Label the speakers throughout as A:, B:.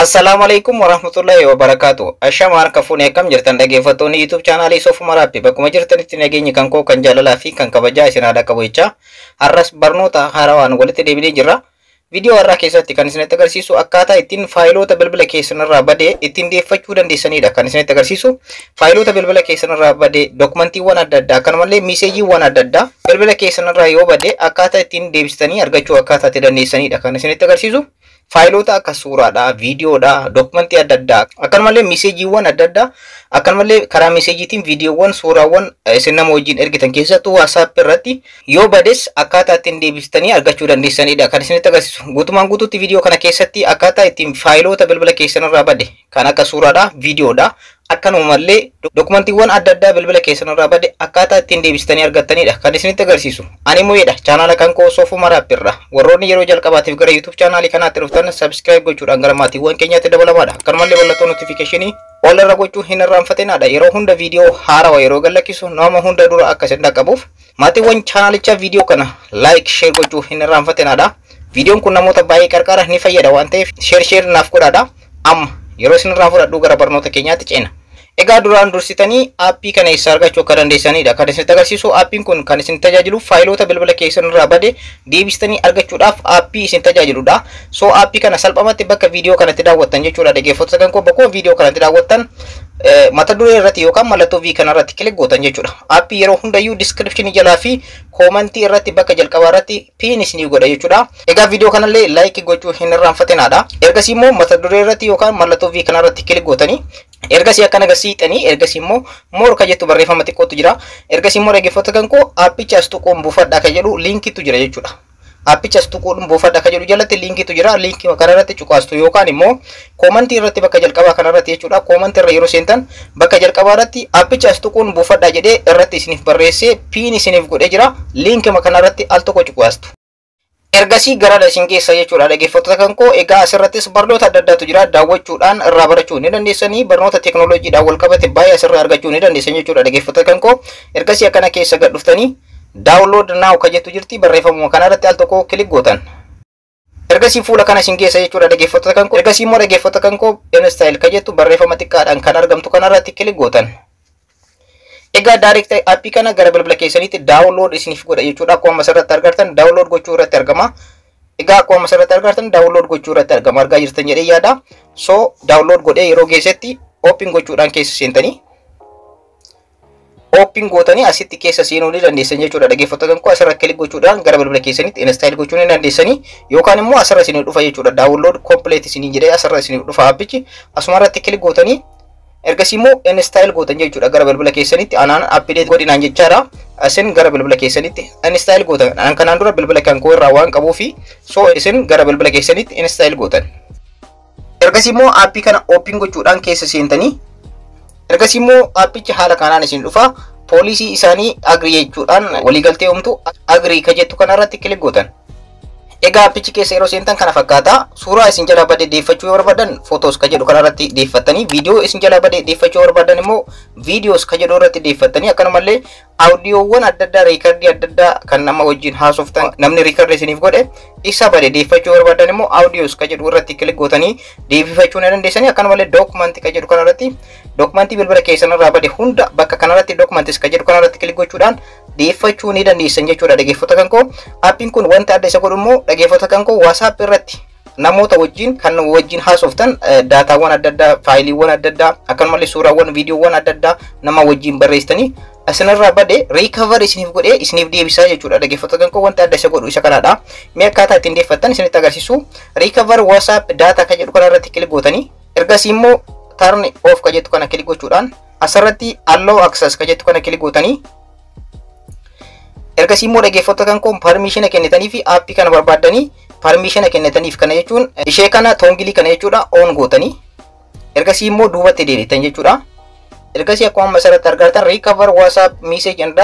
A: Assalamualaikum warahmatullahi wabarakatuh. Ashamaan kafuun eekam jirtan dhaggeeffattoonni YouTube chaanaalii Soofuma Raabbii bakkuma jirtanitti nageenyi kan koo kan jaalalaa fi kan kabajaa isin haadha qabachaa har'as barnoota haarawaan walitti deebinee jirra. Viidiyoo har'aa keessatti kan isinitti agarsiisu akkaataa ittiin faayiloota bilbila keessanirraa badee ittiin deeffachuu dandeessanidha. Kan isinitti agarsiisu faayiloota bilbila keessanirraa badee dokumantiiwwan adda addaa akkanumallee miiseejiiwwan adda addaa bilbila keessanirraa yoo badee akkaataa ittiin deebistanii argachuu akkaataa itti dandeessanidha. Kan isinitti agarsiisu faayiloota akka suuraadha, viidiyoodha, dokumentii adda addaa akkanumallee miiseejiiwwan adda addaa akkanumallee karaa miiseejiitiin viidiyoowwan suuraawwan isin nama wajjin ergitan keessattuu WhatsApp irratti yoo bades akkaataa ittiin deebistanii argachuu dandeessanidha. Kan isinitti agarsiisu guutumaan guutuutti viidiyoo kana keessatti akkaataa ittiin faayiloota bilbila keessanirraa bade kan akka suuraadha, viidiyoodha akkanumallee dokumantiiwwan adda addaa bilbila keessanirraa bade akkaataa ittiin deebistanii argattanidha kan isinitti agarsiisu. Ani Muyeedha, chaanaala kan koo Soofuma Raabbiirra. Warroonni yeroo jalqabaatiif gara YouTube chaanaalii kanaatti dhuftan subscribe gochuudhaan gara maatiiwwan keenyaatti dabalamaadha. Akkanumallee mallattoo notifiikeeshinii ol irra gochuu hin irraanfatinadha. Yeroo hunda viidiyoo haarawaa yeroo galakkisu nama hunda dura akka isin dhaqqabuuf maatiiwwan chaanaalicha viidiyoo kana like share gochuu hin irraanfatinadha. Viidiyoon kun namoota baay'ee qarqara ni fayyada waan ta'eef share naaf godhaadha. Amma yeroo isin irraa fudhadhu gara barnoota keenyaatti ceena. Egaa duraan dursitanii aappii kana eessaa argachuu akka dandeessanidha. Kan isinitti agarsiisu aappiin kun kan isin tajaajilu faayiloota bilbila keessanirraa bade deebistanii argachuudhaaf aappii isin tajaajiludha. So aappii kana salphumatti bakka viidiyoo kanatti daawwattan jechuudha. Dhaggeeffattoota kan koo bakkuma viidiyoo kanatti daawwattan mata duree irratti yookaan mallattoo V kanarratti kilik gootan jechuudha. Aappii yeroo hundayyuu description jalaa fi koomantii irratti bakka jalqabaa irratti pin isinii godha jechuudha. Egaa viidiyoo kanallee like gochuu hin irraanfatinadha. Ergasii immoo mata duree irratti yookaan mallattoo V kanarratti kilik gootanii ergasii akkana gasiixanii ergasii immoo more ka jettu barreeffama xiqqootu jira. Ergasii immoo dhaggeeffattoota kan koo aappicha as tuquun buufadhaa ka jedhu linkiitu jira jechuudha. Aappicha as tuquun buufadhaa ka jedhu jalatti linkiitu jira. Linkii kanarratti cuqaastu yookaan immoo koomantii irratti bakka jalqabaa kanarratti jechuudha. Koomantii irra yeroo seentan bakka jalqabaa irratti aappicha as tuquun buufadhaa jedhee irratti isiniif barreessee pin isiniif godhee jira. Linkii kanarratti al tokko cuqaastu. Ergasii gara isin keessa jechuudha dhaggeeffattoota kan koo. Egaa asirrattis barnoota adda addaatu jira. Daawwachuudhaan irraa barachuu ni dandeessanii. Barnoota teekinooloojiidhaan wal qabate baay'ee asirraa argachuu ni dandeessan jechuudha dhaggeeffattoota kan koo. Ergasii akkana keessa gad dhuftanii download now ka jettu jirti. Barreeffamuma kanarratti al tokko kilik gootan. Ergasii fuula kana isin keessa jechuudha dhaggeeffattoota kan koo. Ergasii immoo dhaggeeffattoota kan koo install ka jettu barreeffama xiqqaadhaan kan argamtu kanarratti kilik gootan. Egaa direct aappii kana gara bilbila keessaniitti download isiniif godha jechuudha. Akkuma asirratti argartan download gochuu irratti argama. Egaa akkuma asirratti argartan download gochuu irratti argama. Argaa jirtan jedhee yaada. So download godhee yeroo geessetti open gochuudhaan keessa seentanii open gootanii asitti keessa seenuu ni dandeessan jechuudha. Dhaggeeffattoota kan koo asirra kilik gochuudhaan gara bilbila keessaniitti install gochuu ni dandeessanii yookaan immoo asirra isinii dhufa jechuudha. Download complete isinii jedhee asirra isinii dhufa aappichi. Asuma irratti kilik gootanii ergasii immoo install gootan jechuudha gara bilbila keessanitti. Anaan update godhinaan jechaadha. Isin gara bilbila keessanitti install gootan. Anaan kanaan dura bilbila kan koo irraa waan qabuufi so isin gara bilbila keessanitti install gootan. Ergasii immoo aappii kana open gochuudhaan keessa seentanii ergasii immoo aappicha haala kanaan isin dhufa. Poolisii isaanii agree jechuudhaan waliigaltee uumtu agree ka jettu kanarratti kilik gootan. Egaa aappichi keessa yeroo seentan kana fakkaata. Suuraa isin jalaa badee deeffachuu yoo barbaadan photos ka jedhu kanarratti deeffattanii, viidiyoo isin jalaa badee deeffachuu yoo barbaadan immoo videos ka jedhu irratti deeffattanii, akkanumallee audioowwan adda addaa reekardii adda addaa kan nama wajjin haasoftan namni reekardii isiniif godhe isa badee deeffachuu yoo barbaadan immoo audios ka jedhu irratti kilik gootanii deebifachuu ni dandeessanii. Akkanumallee document ka jedhu kanarratti dokumentii bilbila keessanirraa bade hunda bakka kanarratti documents ka jedhu kanarratti kilik gochuudhaan deeffachuu ni dandeessan jechuudha dhaggeeffattoota kan koo. Aappiin kun wanta adda isa godhu immoo dhaggeeffattoota kan koo WhatsApp irratti namoota wajjin kan wajjin haasoftan daataawwan adda addaa, faayiliiwwan adda addaa, akkanumallee suuraawwan, viidiyoowwan adda addaa nama wajjin barreessitanii asinirraa bade recover isiniif godhee isiniif deebisaa jechuudha dhaggeeffattoota kan koo. Wanta adda isa godhu isa kanadha. Mee akkaataa ittiin deeffattan isinitti agarsiisu. Recover WhatsApp data ka jedhu kanarratti kilik gootanii ergasii immoo turn off ka jettu kana kilik gochuudhaan asirratti allow access ka jettu kana kilik gootanii ergasii immoo dhaggeeffattoota kan koo permission kennitanii fi aappii kana barbaaddanii permission kennitaniif kana jechuun ishee kana tongilii kana jechuudha on gootanii ergasii immoo duubatti deebitan jechuudha. Ergasii akkuma asirratti argartan recover WhatsApp message and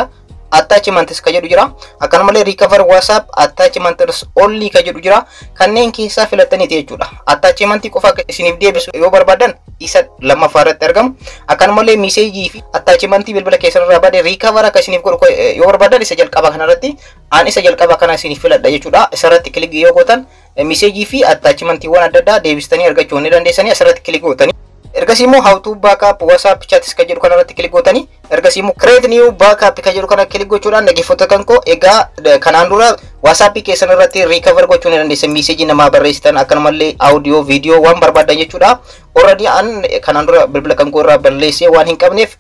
A: attachments ka jedhu jira. Akkanumallee recover WhatsApp attachments only ka jedhu jira. Kanneen keessaa filattaniiti jechuudha. Attachment qofa isiniif deebisu yoo barbaadan isa lammaffaa irratti argamu. Akkanumallee message fi attachment bilbila keessanirraa bade recover akka isiniif godhu yoo barbaadan isa jalqaba kanarratti an isa jalqaba kana isiniif filadha jechuudha. Isarratti kilik yoo gootan message fi attachment wan adda addaa deebistanii argachuu ni dandeessanii asirratti click gootanii ergasii immoo how to backup WhatsApp chat ka jedhu kanarratti click gootanii ergasii immoo create new backup ka jedhu kana click gochuudhaan dhaggeeffattoota kan koo egaa kanaan dura WhatsApp keessan irratti recover gochuu ni dandeessan message namaa barreessitan akkanumallee audio video waan barbaadan jechuudha already an kanaan dura bilbila kan koo irraa balleessee waan hin qabneef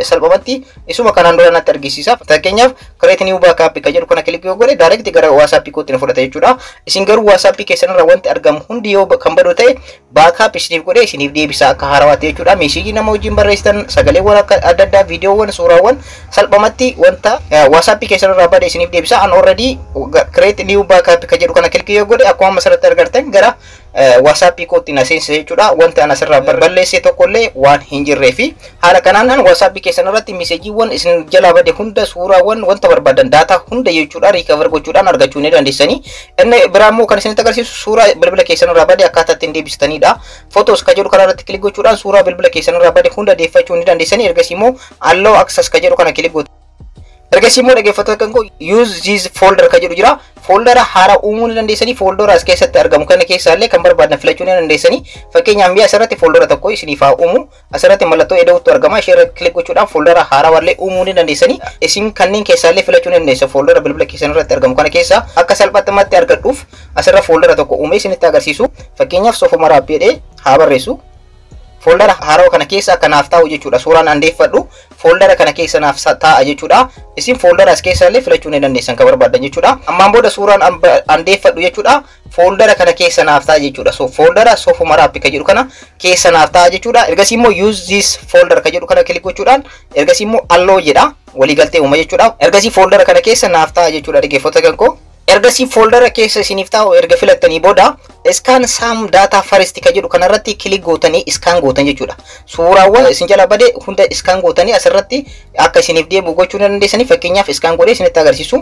A: salphumatti isuma kanaan dura natti argisiisa fakkeenyaaf create new backup ka jedhu kana click yoo godhe direct gara WhatsApp kootti na fudhata jechuudha isin garuu WhatsApp keessan irraa wanti argamu hundi yoo kan badu ta'e backup isiniif godhe isiniif deebisa akka haarawatti jechuudha message nama wajjin barreessitan sagaleewwan akka adda addaa videoowwan suuraawwan salphumatti wanta WhatsApp keessan irraa bade isiniif deebisa an already create new backup ka jedhu kana click yoo godhe akkuma masarratti argartan gara WhatsApp kootti na seensa jechuudha wanta ana sirraa balleessee tokkollee waan hin jirreefi haala kanaan WhatsApp keessan irratti messageewwan isin jalaa bade hunda suuraawwan wanta barbaadan data hunda jechuudha recover gochuudhaan argachuu ni dandeessanii inni biraammoo kan isinitti agarsiisu suuraa bilbila keessan irraa bade akkaataa ittiin deebistanidha photos ka jedhu kanarratti click gochuudhaan suuraa bilbila keessan irraa bade hunda deeffachuu ni dandeessanii ergasii immoo allow access ka jedhu kana click gootanii ergasii immoo dhaggeeffattoota kan koo use this folder ka jedhu jira folder haaraa uumuu ni dandeessanii folder as keessatti argamu kana keessaallee kan barbaadan filachuu ni dandeessanii fakkeenyaaf mi'a asirratti folder tokko isiniif haa uumu asirratti mallattoo eda'uutu argama ishee irratti click gochuudhaan folder haaraa wallee uumuu ni dandeessanii isin kanneen keessaallee filachuu ni dandeessa folder bilbila keessan irratti argamu kana keessa akka salphaatti argadhuuf asirra folder tokko uumee isinitti agarsiisu fakkeenyaaf soofuma raappiidhee haa barreessu folder haaraa kana keessa kanaaf taa'u jechuudha suuraan andeeffadhu folder kana keessa naaf taa'a jechuudha isin folder as keessaallee filachuu ni dandeessan kan barbaadan jechuudha ammaan booda suuraan andeeffadhu jechuudha folder kana keessa naaf taa'a jechuudha so folder soofuma raappi ka jedhu kana keessa naaf taa'a jechuudha ergasii immoo use this folder ka jedhu kana click gochuudhaan ergasii immoo allow jedha waliigaltee uuma jechuudha ergasii folder kana keessa naaf taa'a jechuudha dhaggeeffattoota kan koo ergasii folder keessa isiniif taa'u erga filattanii booda scan some data first ka jedhu kanarratti click gootanii scan gootan jechuudha suuraawwan isin jala bade hunda scan gootanii asirratti akka isiniif deebi'u gochuu dandeessanii fakkeenyaaf scan godhee isinitti agarsiisu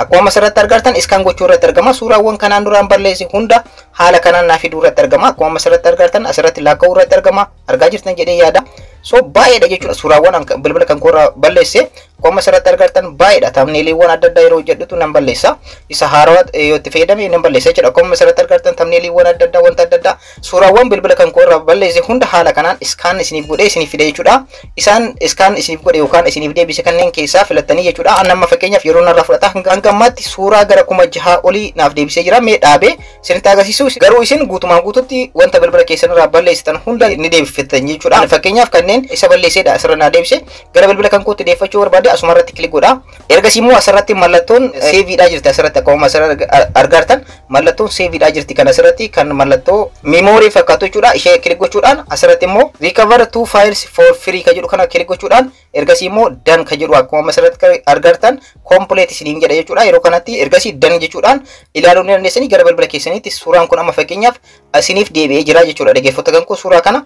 A: akkuma asirratti argartan scan gochuu irratti argama suuraawwan kanaan duraan balleesse hunda haala kanaan naaf fiduu irratti argama akkuma asirratti argartan asirratti lakka'uu irratti argama argaa jirtan jedhee yaada so baay'eedha jechuudha suuraawwan bilbila kan koorraa balleesse akkuma asirratti argartan baay'eedha thumbnailiiwwan adda addaa yeroo hojjedhutu nan balleessa isa haarawaa yoo itti fayyadame nan balleessa jechuudha akkuma asirratti argartan thumbnailiiwwan adda addaa wanta adda addaa suuraawwan bilbila kan koorraa balleesse hunda haala kanaan scan isiniif godhee isiniif fide jechuudha isaan scan isiniif godhe yookaan isiniif deebise kanneen keessaa filattanii jechuudha an amma fakkeenyaaf yeroo narraa fudhata hanga ammaatti suuraa gara 6,000 olii naaf deebisee jira mee dhaabee isinitti agarsiisu garuu isin guutumaan guututti wanta bilbila keessan irraa balleessitan hunda ni deebifatan jechuudha fakkeenyaaf kanneen isa balleesseedha asirra naa deebise gara bilbila kan kootti deeffachuu barbaade asuma irratti click godha ergasii immoo asirratti mallattoon saveidha jirti asirratti akkuma asirratti argartan mallattoon saveidha jirti kan asirratti kan mallattoo memory fakkaatu jechuudha ishee click gochuudhaan asirratti immoo recover two files for free ka jedhu kana click gochuudhaan ergasii immoo done ka jedhu akkuma asirratti argartan complete isiniin jedha jechuudha yeroo kanatti ergasii done jechuudhaan ilaaluu ni dandeessanii gara bilbila keessaniitti suuraan kun amma fakkeenyaaf isiniif deebi'ee jira jechuudha dhaggeeffattoota kan koo suuraa kana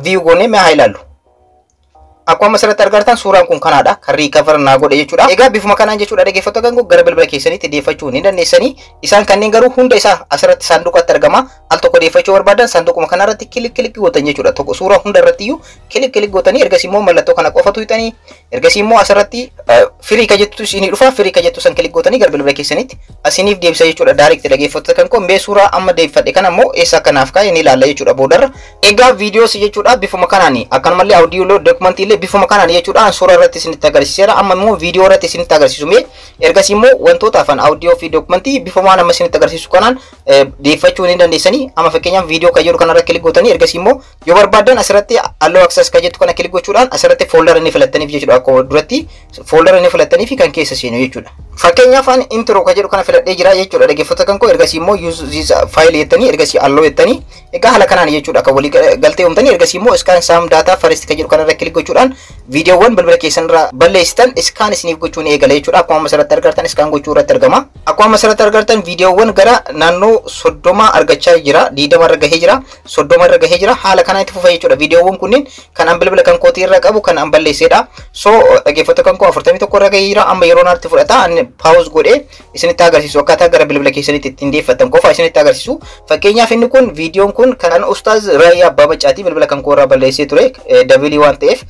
A: view goonee mee haa ilaallu akkuma asirratti argartan suuraan kun kanaadha kan recover naa godhe jechuudha egaa bifuma kanaan jechuudha dhaggeeffattoota kan koo gara bilbila keessaniitti deeffachuu ni dandeessanii isaan kanneen garuu hunda isaa asirratti saanduqatti argama al tokko deeffachuu barbaadan saanduquma kanarratti kilik gootan jechuudha tokko suuraa hunda irratti iyyuu kilik gootanii ergasii immoo mallattoo kana qofatu hixanii ergasii immoo asirratti firii ka jettu isinii dhufa firii ka jettu san kilik gootanii gara bilbila keessaniitti asiniif deebisa jechuudha direct dhaggeeffattoota kan koo mee suuraa amma deeffadhe kana immoo eessa kanaaf kaa'e ni ilaalla jechuudha boodarra egaa viidiyoos jechuudha bifuma kanaani akkanumallee audio documentii bifuma kanaan jechuudha suura irratti isinitti agarsiiseera amma immoo viidiyoo irratti isinitti agarsiisu mee ergasii immoo wantoota afaan audio fi documentii bifuma nama isinitti agarsiisu kanaan deeffachuu ni dandeessanii amma fakkeenyaaf viidiyoo kan jedhu kanarra kilik gootanii ergasii immoo yoo barbaadan asirratti allow access ka jettu kana kilik gochuudhaan asirratti folder inni filattaniif jechuudha akkuma duratti folder inni filattanii fi kan keessa seenu jechuudha fakkeenyaaf an intro ka jedhu kana filadhee jira jechuudha dhaggeeffattoota kan koo ergasii immoo use this file jettanii ergasii allow jettanii egaa haala kanaan jechuudha akka walii galtee uumtanii ergasii immoo scan some data first ka jedhu kanarra kilik gochuudhaan videoowwan bilbila keessan irraa balleessitan scan isiniif gochuun eegala jechuudha akkuma asirratti argartan scan gochuu irratti argama akkuma asirratti argartan videoowwan gara naannoo 30 argachaa jira 20 irra gahee jira 30 irra gahee jira haala kanaan itti fufa jechuudha videoowwan kunniin kan an bilbila kan kootii irra qabu kan an balleesseedha so dhaggeeffattoota kan koo 41 irra gahee jira amma yeroo naatti fudhata pause godhee isinitti agarsiisu akkaataa gara bilbila keessanitti ittiin deeffatan qofa isinitti agarsiisu fakkeenyaaf inni kun viidiyoon kun kan ustaaz Raayyaa Abbaa Baccaatii bilbila kan koo irraa balleessee ture dabili waan ta'eef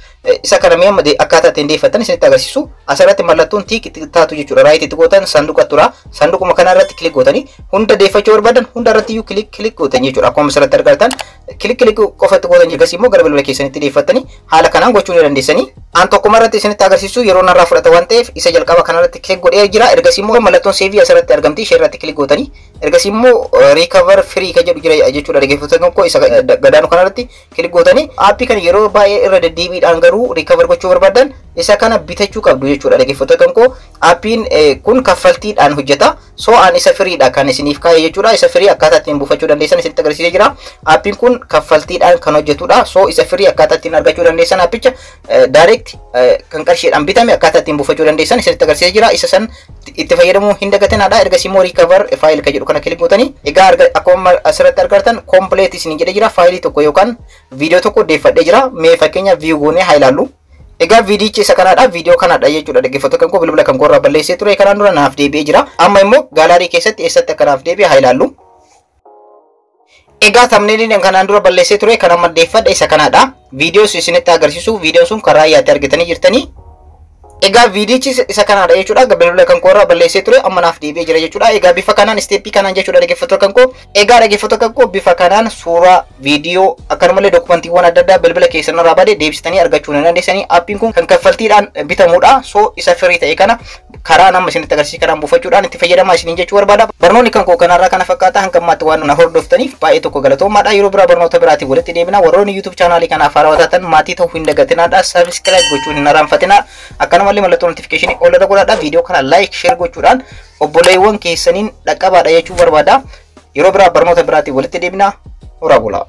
A: isa kana mee amma akkaataa ittiin deeffatan isinitti agarsiisu. Asirratti mallattoon tiik taatu jechuudha. Raayit itti gootan sanduuqa tura. Sanduuquma kana irratti kilik gootanii hunda deeffachuu barbaadan hunda irratti iyyuu kilik gootan jechuudha. Akkuma asirratti argattan kilik qofatti gootan jechuudha. Immoo gara bilbila keessanitti deeffatanii haala kanaan gochuu ni dandeessanii. An tokkuma irratti isinitti agarsiisu yeroo narraa fudhata waan ta'eef isa jalqaba kana irratti kilik godhee jira. Ergasii immoo mallattoon seevii asirratti argamti. Ishee irratti kilik gootanii ergasii immoo recover free ka jedhu jira jechuudha. Dhaggeeffattoota koo isa gadaanu kana irratti kilik gootanii aappii kana yeroo baay'ee irra deddeebiidhaan garuu recover gochuu barbaadan isa kana bitachuu qabdu jechuudha. Dhaggeeffattoota koo aappiin kun kaffaltiidhaan hojjeta. So an isa firiidha kan isiniif kaa'e jechuudha. Isa firii akkaataa ittiin buufachuu dandeessan isinitti agarsiisee jira. Aappiin kun kaffaltiidhaan kan hojjetudha. So isa firii akkaataa ittiin argachuu dandeessan aappicha direct kan qarshiidhaan bitame akkaataa ittiin buufachuu dandeessan isinitti agarsiisee jira. Isa san itti fayyadamuu hin dagatinaadha. Ergasii immoo recover file ka jedhu kana kilik gootanii egaa akkuma asirratti argattan complete isin jedhee jira. Faayilii tokko yookaan viidiyoo tokko deeffadhee jira. Mee fakkeenya view goonee haa ilaallu. Egaa viidiyochi isa kanaadha. Viidiyoo kanaadha jechuudha. Dhaggeeffattoota koo bilbila kan korraa balleessee ture kanaan dura naaf deebi'ee jira. Amma immoo gaalaarii keessatti eessatti akka naaf deebi'e haa ilaallu. Egaa thumbnailiin kanaan dura balleessee ture kan amma deeffadhe isa kanaadha. Viidiyoo isinitti agarsiisu. Viidiyoon sun karaa yaatti argitanii jirtanii. Egaa viidiyochi isa kanaadha jechuudha. Bilbila kan korraa balleessee ture amma naaf deebi'ee jira jechuudha. Egaa bifa kanaan steepii kanaan jechuudha dhaggeeffattoota koo. Egaa dhaggeeffattoota koo bifa kanaan suuraa viidiyoo akkanumallee dokumantiiwwan adda addaa bilbila keessan irraa baadee deebistanii argachuu ni dandeessanii. Aappiin kun kan kaffaltiidhaan bitamudha. So isa firii ta'e kana karaa nama isinitti agarsiise kanaan buufachuudhaan itti fayyadamaa isiniin jechuu barbaada. Barnoonni kan koo kanarraa kana fakkaata hanga ammaatti waan na hordoftaniif baay'ee tokko galatoomaadha. Yeroo biraa barnoota biraatiin walitti deebina. Warroonni YouTube chaanaalii kanaaf haarawaa taatan maatii ta'uu hin dagatinaadha. Subscribe gochuun hin irraanfatinaa. Akkanumallee mallattoo notification ol godhadhaa. Viidiyoo kana like share gochuudhaan obboleewwan keessaniin dhaqqabaadha jechuu barbaada. Yeroo biraa barnoota biraatiin walitti deebina. Horaa bulaa.